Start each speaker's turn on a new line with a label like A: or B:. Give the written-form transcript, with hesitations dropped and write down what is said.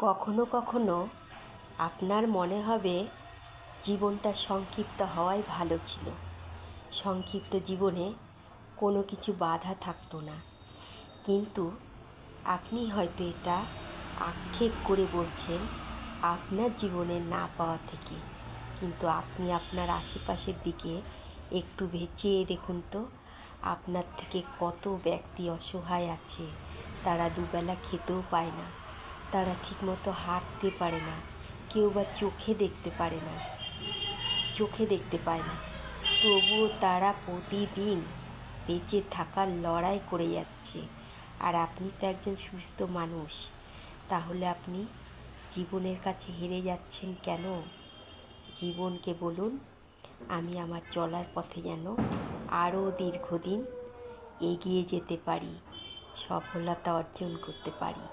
A: কখনো কখনো আপনার মনে হবে জীবনটা সংক্ষিপ্ত হওয়াই ভালো ছিল। সংক্ষিপ্ত জীবনে কোনো কিছু বাধা থাকতো না, কিন্তু আপনি হয়তো এটা আক্ষেপ করে বলছেন আপনার জীবনে না পাওয়া থেকে। কিন্তু আপনি আপনার আশেপাশের দিকে একটু চেয়ে দেখুন তো, আপনার থেকে কত ব্যক্তি অসহায় আছে। তারা দুবেলা খেতেও পায় না, তারা ঠিকমতো হাঁটতে পারে না, কেউ বা চোখে দেখতে পায় না, তবুও তারা প্রতিদিন বেঁচে থাকার লড়াই করে যাচ্ছে। আর আপনি তো একজন সুস্থ মানুষ, তাহলে আপনি জীবনের কাছে হেরে যাচ্ছেন কেন? জীবনকে বলুন, আমি আমার চলার পথে যেন আরও দীর্ঘদিন এগিয়ে যেতে পারি, সফলতা অর্জন করতে পারি।